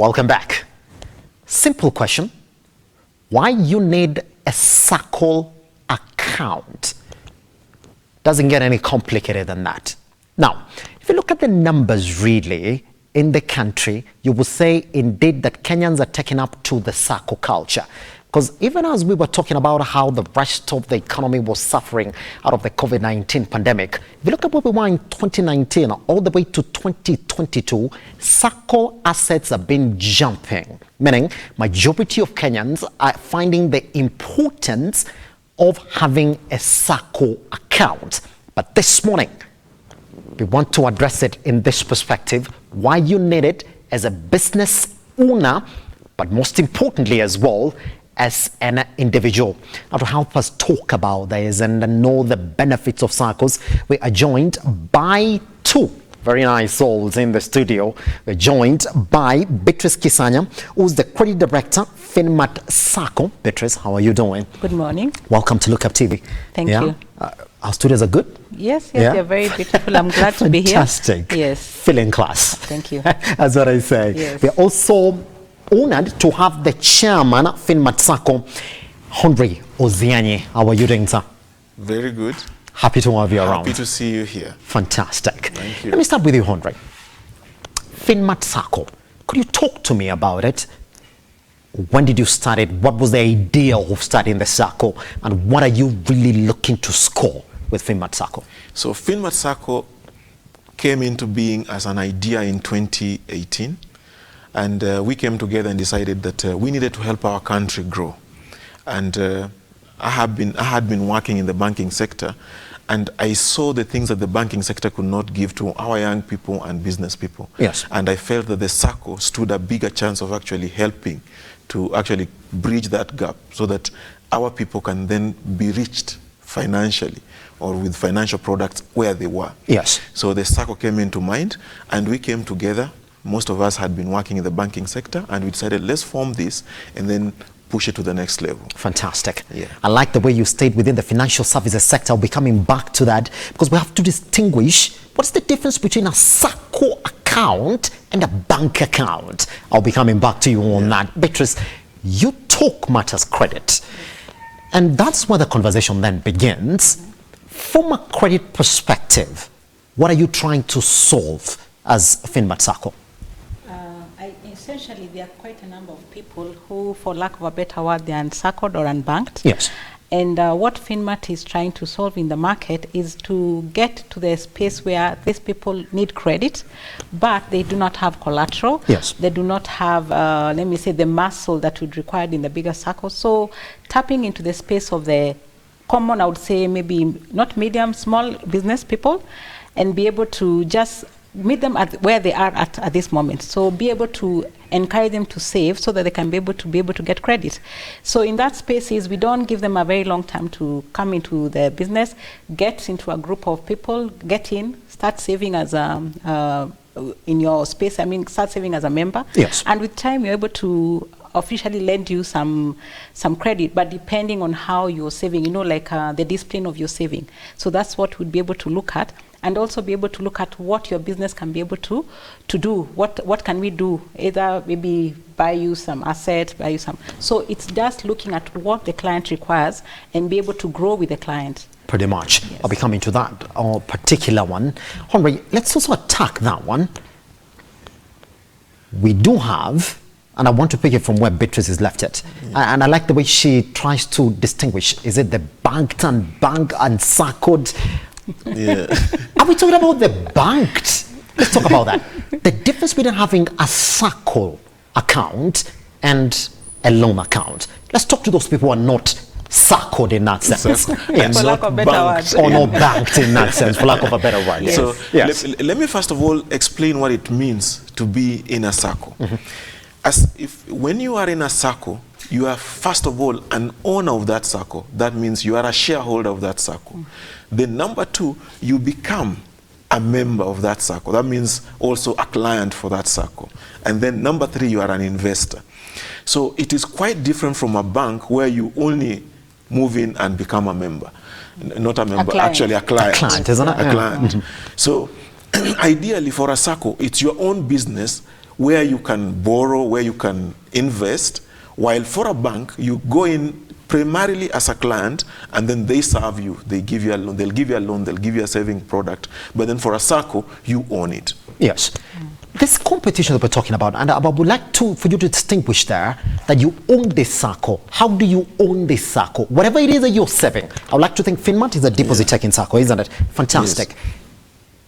Welcome back. Simple question. Why you need a Sacco account? Doesn't get any complicated than that. Now, if you look at the numbers really in the country, you will say indeed that Kenyans are taking up to the Sacco culture. Because even as we were talking about how the rest of the economy was suffering out of the COVID-19 pandemic, if you look at where we were in 2019 all the way to 2022, Sacco assets have been jumping, meaning majority of Kenyans are finding the importance of having a Sacco account. But this morning, we want to address it in this perspective, why you need it as a business owner, but most importantly as well, as an individual. Now, to help us talk about this and know the benefits of Saccos, we are joined by two very nice souls in the studio. We're joined by Beatrice Kisanya, who's the credit director, Finmat Sacco. Beatrice, how are you doing? Good morning. Welcome to Look Up TV. Thank you. Our studios are good? Yes, they're very beautiful. I'm glad to be here. Fantastic. Yes. Feeling class. Thank you. That's what I say. Yes. We're also honored to have the chairman, Finmat Sacco, Henry Ozianyi. How are you doing, sir? Very good. Happy to have you around. Happy to see you here. Fantastic. Thank you. Let me start with you, Henry. Finmat Sacco. Could you talk to me about it? When did you start it? What was the idea of starting the Sacco? And what are you really looking to score with Finmat Sacco? So Finmat Sacco came into being as an idea in 2018. And we came together and decided that we needed to help our country grow. And I had been working in the banking sector, and I saw the things that the banking sector could not give to our young people and business people. Yes. And I felt that the Sacco stood a bigger chance of actually helping to actually bridge that gap so that our people can then be reached financially or with financial products where they were. Yes. So the Sacco came into mind, and we came together. Most of us had been working in the banking sector, and we decided, let's form this and then push it to the next level. Fantastic. Yeah. I like the way you stayed within the financial services sector. I'll be coming back to that because we have to distinguish what's the difference between a Sacco account and a bank account. I'll be coming back to you on that. Beatrice, you talk matters credit. And that's where the conversation then begins. From a credit perspective, what are you trying to solve as Finmat Sacco? Essentially, there are quite a number of people who, for lack of a better word, they are unsaccoed or unbanked. Yes. And what Finmat is trying to solve in the market is to get to the space where these people need credit, but they do not have collateral. Yes. They do not have, let me say, the muscle that would required in the bigger Sacco. So tapping into the space of the common, I would say maybe not medium, small business people, and be able to just meet them at where they are at this moment. So be able to encourage them to save so that they can be able to get credit. So in that space is we don't give them a very long time to come into the business, get into a group of people, get in, start saving as in your space. I mean, start saving as a member. Yes. And with time, you're able to officially lend you some credit, but depending on how you're saving, you know, like the discipline of your saving. So that's what we'd be able to look at, and also be able to look at what your business can be able to do. What can we do? Either maybe buy you some assets, buy you some. So it's just looking at what the client requires and be able to grow with the client. Pretty much. Yes. I'll be coming to that particular one. Henry, let's also attack that one. We do have, and I want to pick it from where Beatrice has left it. And I like the way she tries to distinguish. Is it the banked and Saccoed? Yeah. Are we talking about the banked? Let's talk about that. The difference between having a Sacco account and a loan account. Let's talk to those people who are not Saccoed in that sense. Yes. For lack of a better word. Or not banked in that sense, for lack of a better word. Yes. So Yes. let me first of all explain what it means to be in a Sacco. When you are in a Sacco, you are first of all an owner of that Sacco. That means you are a shareholder of that Sacco. Then number two, you become a member of that Sacco. That means also a client for that Sacco. And then number three, you are an investor. So it is quite different from a bank where you only move in and become a member. Not a member, actually a client. A client, isn't it? A client. So ideally for a Sacco, it's your own business where you can borrow, where you can invest, while for a bank, you go in primarily as a client, and then they serve you. They give you a loan, they'll give you a loan, they'll give you a saving product. But then for a Sacco, you own it. Yes. This competition that we're talking about, and I would like for you to distinguish there that you own this Sacco. How do you own this Sacco? Whatever it is that you're saving, I would like to think FinMart is a deposit taking Sacco, isn't it? Fantastic. Yes.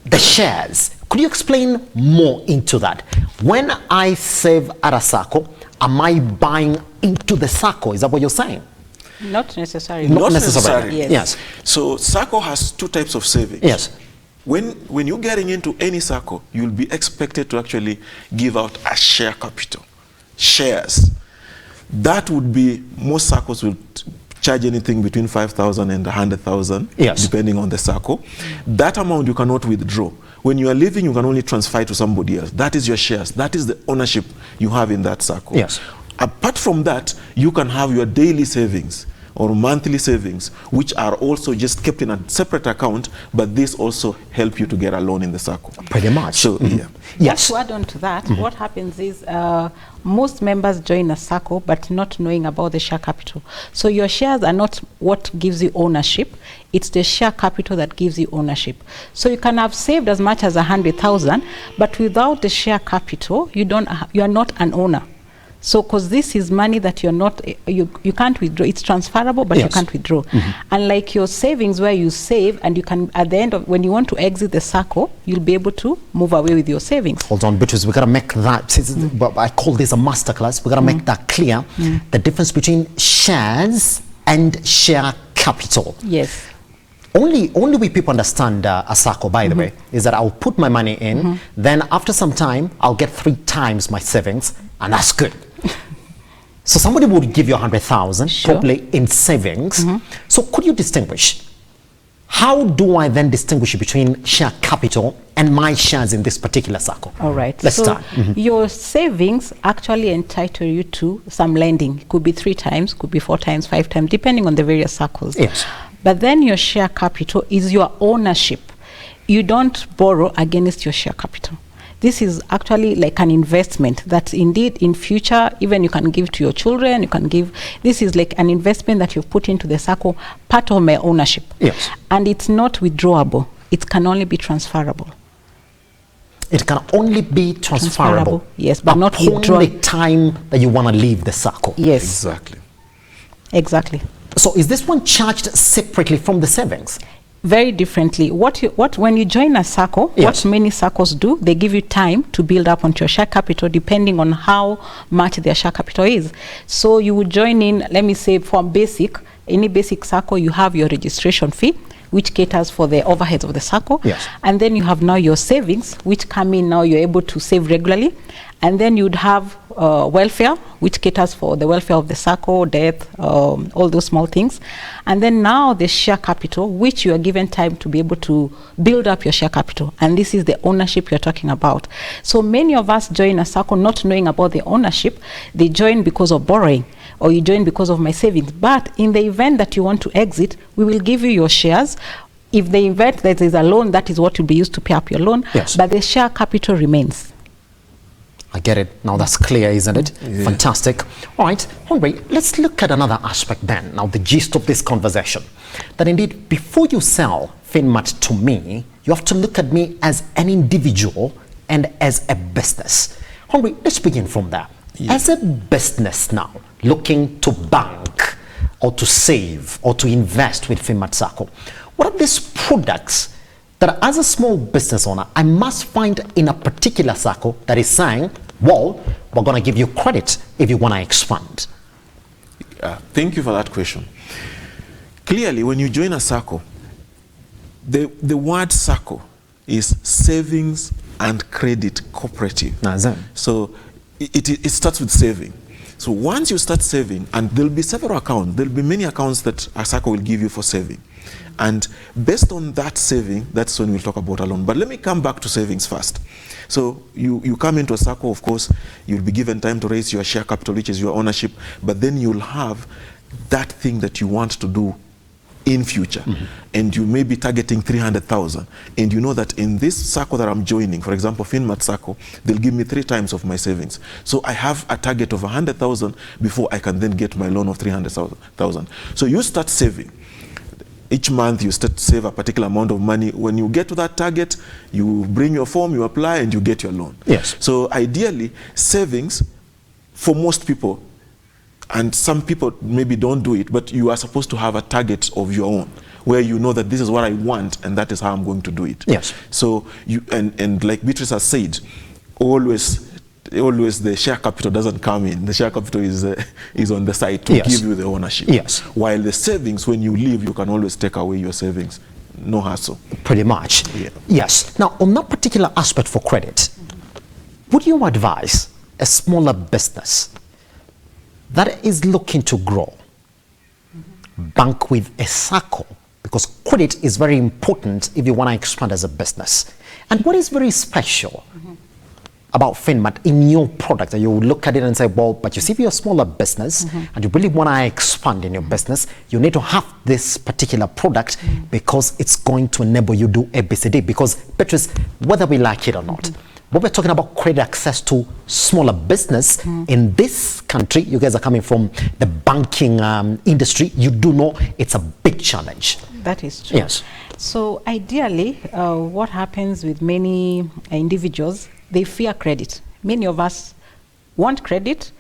The shares, could you explain more into that? When I save at a Sacco, am I buying into the Sacco? Is that what you're saying? Not necessarily. Not necessarily. Yes. So Sacco has two types of savings. Yes. When you're getting into any Sacco, you'll be expected to actually give out a share capital, shares. That would be, most Saccos will charge anything between 5,000 and 100,000, yes, depending on the Sacco. That amount you cannot withdraw. When you are leaving, you can only transfer it to somebody else. That is your shares. That is the ownership you have in that Sacco. Yes. Apart from that, you can have your daily savings or monthly savings, which are also just kept in a separate account, but this also help you to get a loan in the Sacco. Pretty much. So, yeah. Yes. To add on to that, what happens is most members join a Sacco, but not knowing about the share capital. So your shares are not what gives you ownership. It's the share capital that gives you ownership. So you can have saved as much as 100,000, but without the share capital, you are not an owner. So, because this is money that you're not, you can't withdraw. It's transferable, but yes, you can't withdraw. Unlike your savings, where you save and you can, at the end of, when you want to exit the Sacco, you'll be able to move away with your savings. Hold on, Beatrice, we got to make that, I call this a masterclass, we got to make that clear, the difference between shares and share capital. Yes. Only way people understand a Sacco, by the way, is that I'll put my money in, then after some time, I'll get 3 times my savings, and that's good. So somebody would give you 100,000, sure, probably in savings. So could you distinguish? How do I then distinguish between share capital and my shares in this particular Sacco? All right. Let's so start. Your savings actually entitle you to some lending. Could be 3 times, could be 4 times, 5 times, depending on the various Saccos. Yes. But then your share capital is your ownership. You don't borrow against your share capital. This is actually like an investment that indeed in future, even you can give to your children, you can give, this is like an investment that you've put into the Sacco, part of my ownership. Yes. And it's not withdrawable. It can only be transferable. It can only be transferable. Yes, but not upon withdrawn. the time that you want to leave the Sacco. Yes. Exactly. Exactly. So is this one charged separately from the savings? Very differently. When you join a Sacco, yes, what many Saccos do, they give you time to build up onto your share capital depending on how much their share capital is. So you would join in, let me say from basic, any basic Sacco, you have your registration fee, which caters for the overheads of the Sacco. Yes. And then you have now your savings, which come in now, you're able to save regularly. And then you'd have welfare, which caters for the welfare of the Sacco, death, all those small things. And then now the share capital, which you are given time to be able to build up your share capital. And this is the ownership you're talking about. So many of us join a Sacco not knowing about the ownership. They join because of borrowing, or you join because of my savings. But in the event that you want to exit, we will give you your shares. If the event that is a loan, that is what will be used to pay up your loan. Yes. But the share capital remains. I get it. Now that's clear, isn't it? Yeah. Fantastic. All right, Henry, let's look at another aspect then. Now, the gist of this conversation. That indeed, before you sell FinMart to me, you have to look at me as an individual and as a business. Henry, let's begin from there. Yeah. As a business now, looking to bank or to save or to invest with FinMart Sacco, what are these products that as a small business owner, I must find in a particular Sacco that is saying, well, we're going to give you credit if you want to expand? Thank you for that question. Clearly, when you join a Sacco, the word Sacco is savings and credit cooperative. So it starts with saving. So once you start saving, and there'll be several accounts, there'll be many accounts that a Sacco will give you for saving. And based on that saving, that's when we'll talk about a loan. But let me come back to savings first. So you come into a Sacco, of course, you'll be given time to raise your share capital, which is your ownership, but then you'll have that thing that you want to do in future, and you may be targeting 300,000, and you know that in this Sacco that I'm joining, for example, Finmat Sacco, they'll give me 3 times of my savings. So I have a target of 100,000 before I can then get my loan of 300,000. So you start saving. Each month you start to save a particular amount of money. When you get to that target, you bring your form, you apply, and you get your loan. Yes. So ideally, savings, for most people, and some people maybe don't do it, but you are supposed to have a target of your own, where you know that this is what I want and that is how I'm going to do it. Yes. So you and like Beatrice has said, always the share capital doesn't come in. The share capital is on the side to Yes. give you the ownership. Yes. While the savings, when you leave, you can always take away your savings. No hassle. Pretty much. Yeah. Yes. Now, on that particular aspect for credit, would you advise a smaller business that is looking to grow bank with a Sacco? Because credit is very important if you want to expand as a business. And what is very special about Finmat in your product that you look at it and say, well, but you see, if you're a smaller business and you really want to expand in your business, you need to have this particular product because it's going to enable you to do ABCD. Because, Beatrice, whether we like it or not, when we're talking about credit access to smaller business in this country, you guys are coming from the banking industry, you do know it's a big challenge. That is true. Yes. So ideally, what happens with many individuals, they fear credit. Many of us want credit,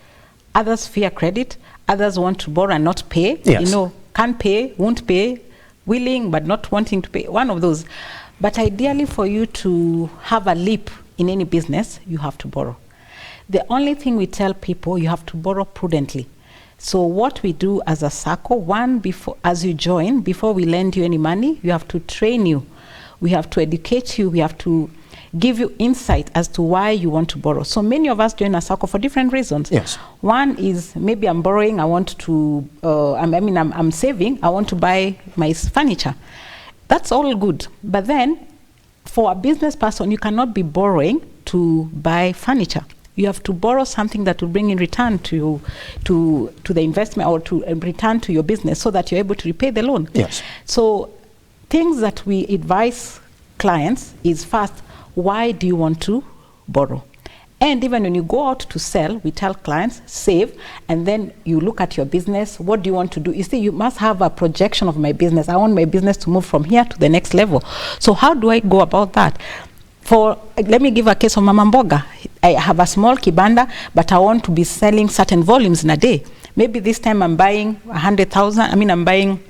others fear credit, others want to borrow and not pay. Yes. You know, can't pay, won't pay, willing but not wanting to pay, one of those. But ideally, for you to have a leap in any business, you have to borrow. The only thing we tell people, you have to borrow prudently. So what we do as a Sacco, as you join, before we lend you any money, we have to train you. We have to educate you. We have to give you insight as to why you want to borrow. So many of us join a Sacco for different reasons. Yes. One is maybe I'm borrowing, I want to, I'm saving, I want to buy my furniture. That's all good. But then for a business person, you cannot be borrowing to buy furniture. You have to borrow something that will bring in return to the investment or to return to your business so that you're able to repay the loan. Yes. So things that we advise clients is, first, why do you want to borrow? And even when you go out to sell, we tell clients, save, and then you look at your business. What do you want to do? You see, you must have a projection of my business. I want my business to move from here to the next level. So how do I go about that? Let me give a case of Mama Mboga. I have a small kibanda, but I want to be selling certain volumes in a day. Maybe this time I'm buying 100,000. I'm buying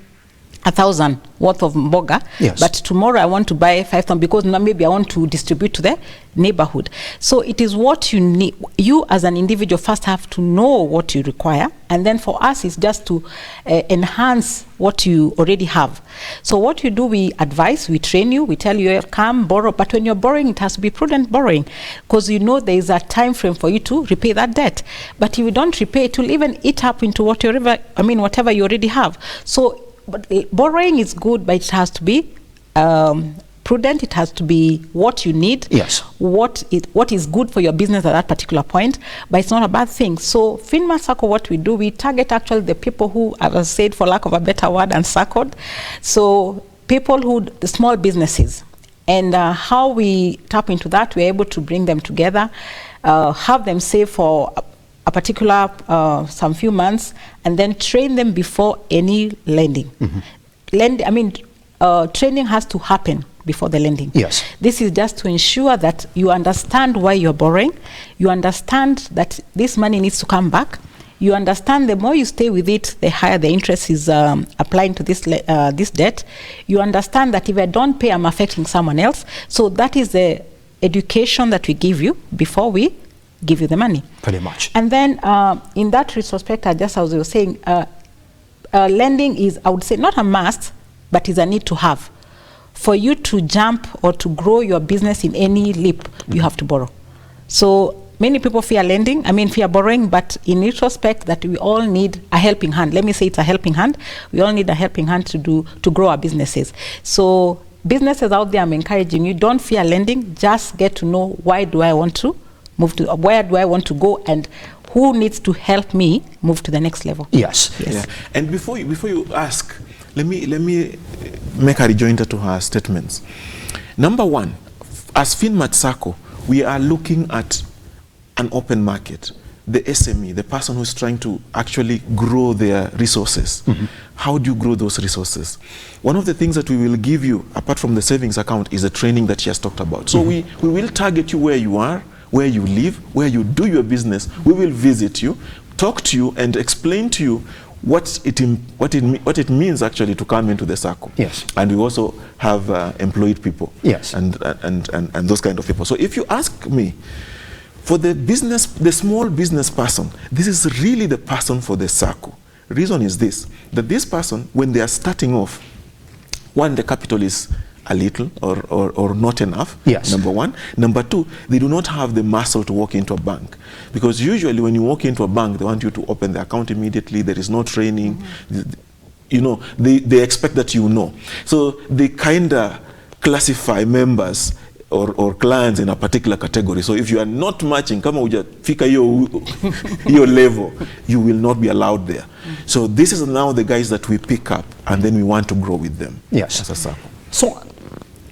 1,000 worth of mboga, yes. But tomorrow I want to buy 5,000 because now maybe I want to distribute to the neighborhood. So it is what you need. You as an individual first have to know what you require, and then for us it's just to enhance what you already have. So what you do, we advise, we train you, we tell you, come borrow, but when you're borrowing, it has to be prudent borrowing, because you know there is a time frame for you to repay that debt. But if you don't repay, it will even eat up into whatever you already have. So but borrowing is good, but it has to be prudent. It has to be what you need. Yes. What is good for your business at that particular point, but it's not a bad thing. So Finmat Sacco, what we do, we target actually the people who, as I said, for lack of a better word, unsaccoed. So people the small businesses. And how we tap into that, we're able to bring them together, have them save for a particular some few months, and then train them before any lending. Training has to happen before the lending. Yes. This is just to ensure that you understand why you're borrowing. You understand that this money needs to come back. You understand the more you stay with it, the higher the interest is applying to this debt. You understand that if I don't pay, I'm affecting someone else. So that is the education that we give you before we give you the money. Pretty much. And then in that retrospect, just as I was saying, lending is, I would say, not a must, but is a need to have. For you to jump or to grow your business in any leap, you have to borrow. So many people fear fear borrowing, but in retrospect, that we all need a helping hand. Let me say it's a helping hand. We all need a helping hand to grow our businesses. So businesses out there, I'm encouraging you, don't fear lending. Just get to know, why do I want to move to, where do I want to go, and who needs to help me move to the next level. Yes. Yeah. And before you ask, let me make a rejoinder to her statements. Number one, as FinMat Sacco, we are looking at an open market. The SME, the person who's trying to actually grow their resources. How do you grow those resources? One of the things that we will give you, apart from the savings account, is the training that she has talked about. So we will target you where you are, where you live, where you do your business. We will visit you, talk to you, and explain to you what it means actually to come into the Sacco. Yes. And we also have employed people. Yes. And those kind of people. So if you ask me, for the small business person, this is really the person for the Sacco. Reason is this, that this person, when they are starting off, one, the capital is a little or not enough, yes. Number one. Number two, they do not have the muscle to walk into a bank. Because usually when you walk into a bank, they want you to open the account immediately, there is no training, you know, they expect that you know. So they kind of classify members or clients in a particular category. So if you are not matching, kama hujafika your level, you will not be allowed there. So this is now the guys that we pick up, and then we want to grow with them. Yes. As a Sacco. So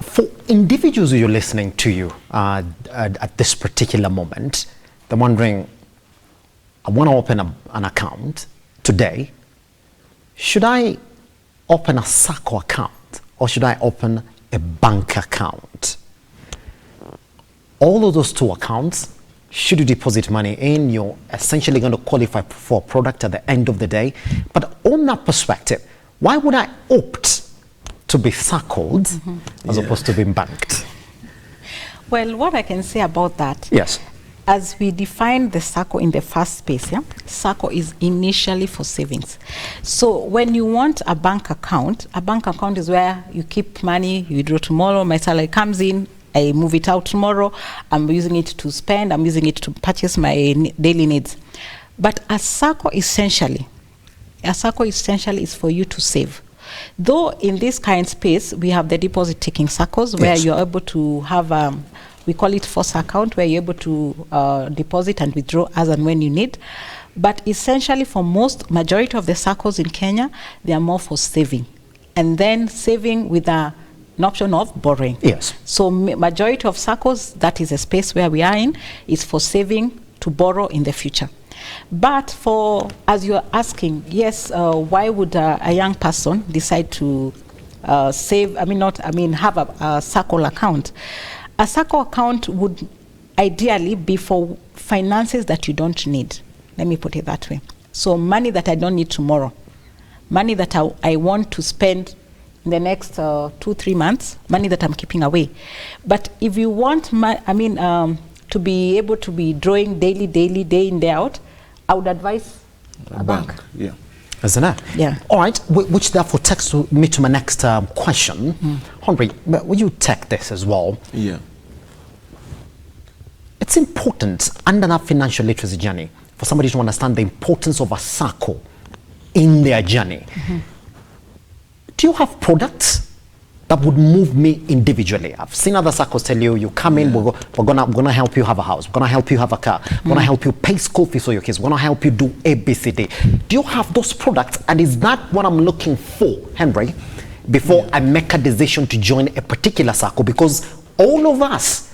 for individuals who are listening to you at this particular moment, they're wondering, I want to open an account today. Should I open a Sacco account or should I open a bank account? All of those two accounts, should you deposit money in, you're essentially going to qualify for a product at the end of the day. But on that perspective, why would I opt to be Saccoed as opposed to being banked? Well, what I can say about that, yes, as we defined the Sacco in the first space, Sacco is initially for savings. So when you want a bank account is where you keep money, you draw tomorrow, my salary comes in, I move it out tomorrow, I'm using it to spend, I'm using it to purchase my daily needs. But a Sacco essentially is for you to save. Though in this kind of space, we have the deposit taking Saccos where yes. you're able to have, we call it FOSS account, where you're able to deposit and withdraw as and when you need. But essentially for majority of the Saccos in Kenya, they are more for saving. And then saving with an option of borrowing. Yes. So majority of Saccos, that is a space where we are in, is for saving to borrow in the future. But for, as you're asking, yes, why would a young person decide to save, have a Sacco account? A Sacco account would ideally be for finances that you don't need. Let me put it that way. So money that I don't need tomorrow, money that I want to spend in the next 2-3 months, money that I'm keeping away. But if you want, to be able to be drawing daily, day in, day out, I would advise a bank. Yeah. Isn't it? Yeah. All right, which therefore takes me to my next question. Henry, will you take this as well? Yeah. It's important under that financial literacy journey for somebody to understand the importance of a Sacco in their journey. Do you have products that would move me individually? I've seen other Saccos tell you, you come in, we're gonna help you have a house, we're gonna help you have a car, we're gonna help you pay school fees for your kids, we're gonna help you do ABCD. Do you have those products? And is that what I'm looking for, Henry, before I make a decision to join a particular Sacco? Because all of us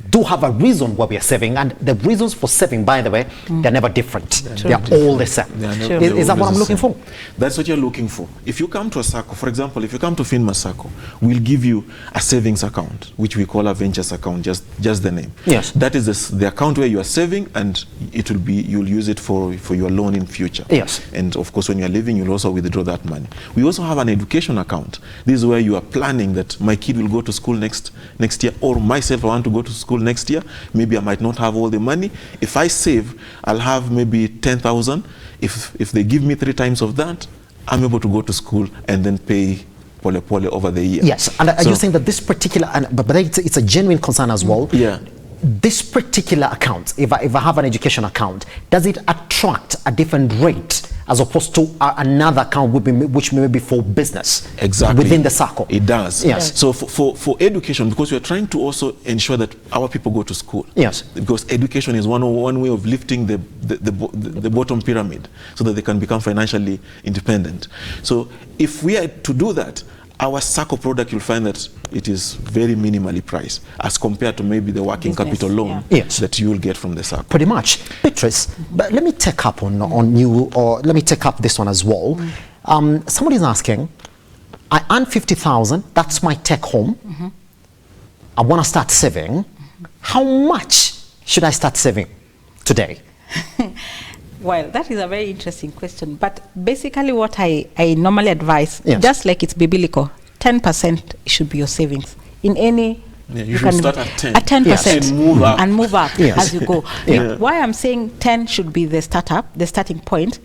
do have a reason why we are saving, and the reasons for saving, by the way, they're never different. They're all the same. Is that what I'm looking for? That's what you're looking for. If you come to a Sacco, for example, if you come to FinMat Sacco, we'll give you a savings account, which we call a ventures account, just the name. Yes. That is the account where you are saving, and it will be, you'll use it for your loan in future. Yes. And of course, when you're leaving, you'll also withdraw that money. We also have an education account. This is where you are planning that my kid will go to school next year, or myself, I want to go to school next year. Maybe I might not have all the money. If I save, I'll have maybe 10,000. If they give me 3 times of that, I'm able to go to school and then pay pole over the year. Yes, and are you saying that this particular, but it's a genuine concern as well? Yeah. This particular account, if I have an education account, does it attract a different rate as opposed to another account which may be for business. Exactly. Within the Sacco. It does. Yes. So for education, because we are trying to also ensure that our people go to school. Yes. Because education is one way of lifting the bottom pyramid so that they can become financially independent. So if we are to do that, our Sacco product, you'll find that it is very minimally priced as compared to maybe the working capital loan that you will get from the Sacco. Pretty much. Beatrice, but let me take up on you, or let me take up this one as well. Somebody's asking, I earn 50,000, that's my take home. I want to start saving. How much should I start saving today? Well, that is a very interesting question. But basically what I normally advise, Yes. just like it's biblical, 10% should be your savings. In any... you should start at 10. At 10%. Yes. And move up Yes. as you go. Why I'm saying 10 should be the starting point.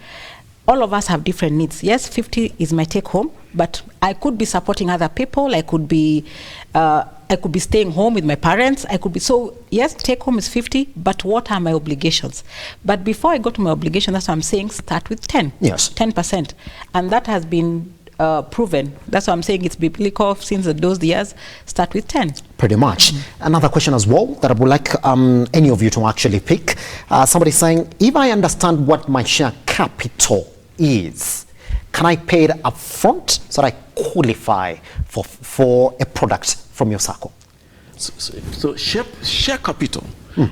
All of us have different needs. Yes, 50 is my take home, but I could be supporting other people. I could be staying home with my parents. So yes, take home is 50, but what are my obligations? But before I go to my obligation, that's what I'm saying, start with 10. Yes. 10%. And that has been proven. That's why I'm saying it's biblical since those years. Start with 10. Pretty much. Another question as well that I would like any of you to actually pick. Somebody saying, if I understand what my share capital is, can I pay it up front so that I qualify for a product from your Sacco? So share capital,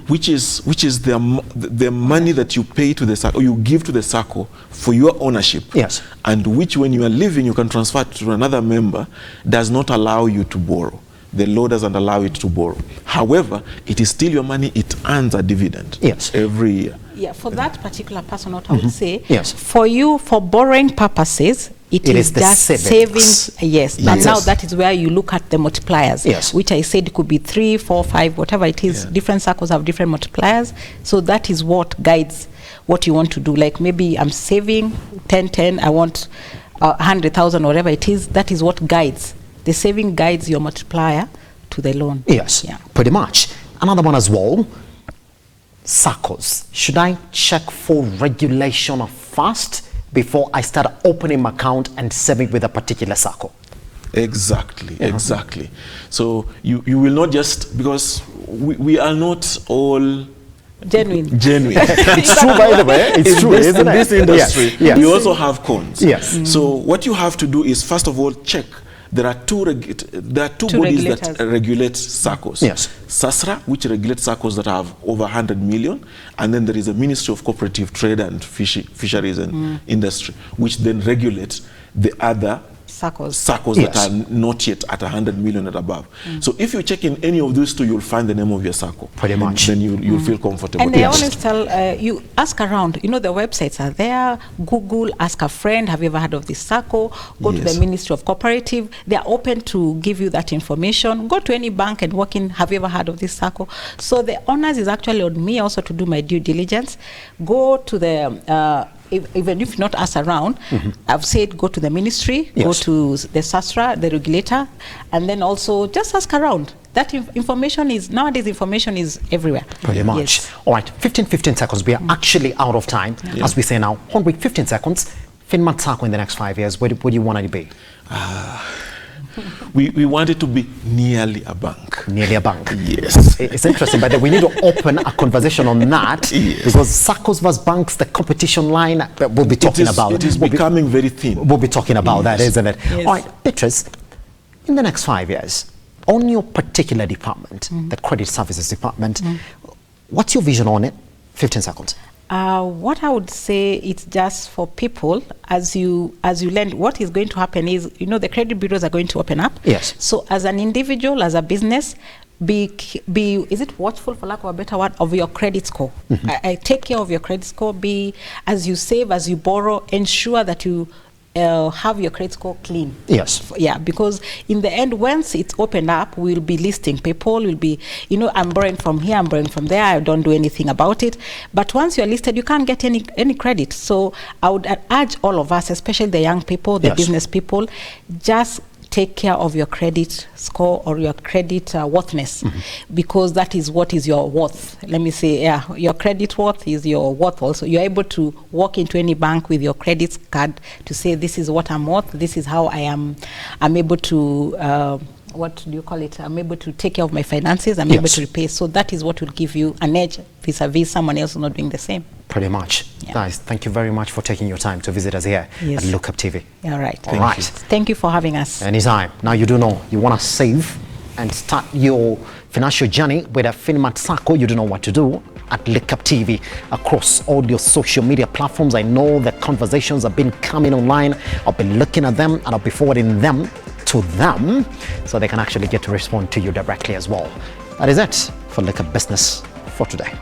which is the money that you pay to the Sacco, or you give to the Sacco for your ownership. Yes. And which, when you are leaving, you can transfer to another member, does not allow you to borrow. The law doesn't allow it to borrow. However, it is still your money. It earns a dividend. Yes. Every year. Yeah, for that particular person, what I would say, Yes. for you, for borrowing purposes, it is the just savings. Yes. And Yes. now that is where you look at the multipliers. Yes. Which I said could be 3, 4, 5, whatever it is. Yeah. Different Saccos have different multipliers. So that is what guides what you want to do. Like maybe I'm saving 10, I want 100,000, whatever it is. That is what guides. The saving guides your multiplier to the loan. Yes, Yeah. pretty much. Another one as well, Saccos. Should I check for regulation first before I start opening my account and saving with a particular Sacco? Exactly, exactly. So you will not just, because we are not all Genuine. It's true, by the way. It's true, isn't in it? this industry, Yes, yes. we also have cons. Yes. So what you have to do is, first of all, check. There are two bodies regulators. that regulate Saccos. Yes. SASRA, which regulates Saccos that have over 100 million, and then there is a Ministry of Cooperative Trade and Fisheries and Industry, which then regulates the other Saccos Yes. that are not yet at 100 million and above. So if you check in any of those two, you'll find the name of your Sacco. Pretty much. Then you'll feel comfortable. And I always tell you, ask around. You know, the websites are there. Google, ask a friend. Have you ever heard of this Sacco? Go to Yes. the Ministry of Cooperative. They are open to give you that information. Go to any bank and walk in. Have you ever heard of this Sacco? So the onus is actually on me also to do my due diligence. Go to the even if not us around, I've said go to the ministry, go Yes. to the SASRA, the regulator, and then also just ask around. That information is, nowadays information is everywhere. Pretty much. Yes. All right, 15 seconds. We are actually out of time. As we say now, 1 week, 15 seconds. Finmat Sacco in the next 5 years, where do you want it to be? We want it to be nearly a bank. Nearly a bank. Yes. It's interesting, but we need to open a conversation on that because Saccos versus banks, the competition line, we'll be talking about. It is becoming very thin. We'll be talking about that, isn't it? Yes. All right, Beatrice, in the next 5 years, on your particular department, the credit services department, what's your vision on it? 15 seconds. What I would say, it's just for people, as you learn, what is going to happen is, you know, the credit bureaus are going to open up. Yes. So as an individual, as a business, be is it watchful, for lack of a better word, of your credit score. I take care of your credit score. Be, as you save, as you borrow, ensure that you have your credit score clean. Yes. Yeah, because in the end, once it's opened up, we'll be listing people, will be, you know, I'm borrowing from here, I'm borrowing from there, I don't do anything about it. But once you're listed, you can't get any credit. So I would urge all of us, especially the young people, the Yes. business people, just take care of your credit score or your credit worthiness, because that is what is your worth. Let me say, your credit worth is your worth also. You're able to walk into any bank with your credit card to say, this is what I'm worth, this is how I'm able to, what do you call it? I'm able to take care of my finances, I'm able to repay. So that is what will give you an edge vis-a-vis someone else not doing the same. Pretty much. Guys, thank you very much for taking your time to visit us here at Look Up TV. All right. All right. Thank you for having us. Anytime. Now you do know, you want to save and start your financial journey with a Finmat Sacco. You do know what to do at Look Up TV across all your social media platforms. I know the conversations have been coming online. I'll be looking at them and I'll be forwarding them to them so they can actually get to respond to you directly as well. That is it for Look Up Business for today.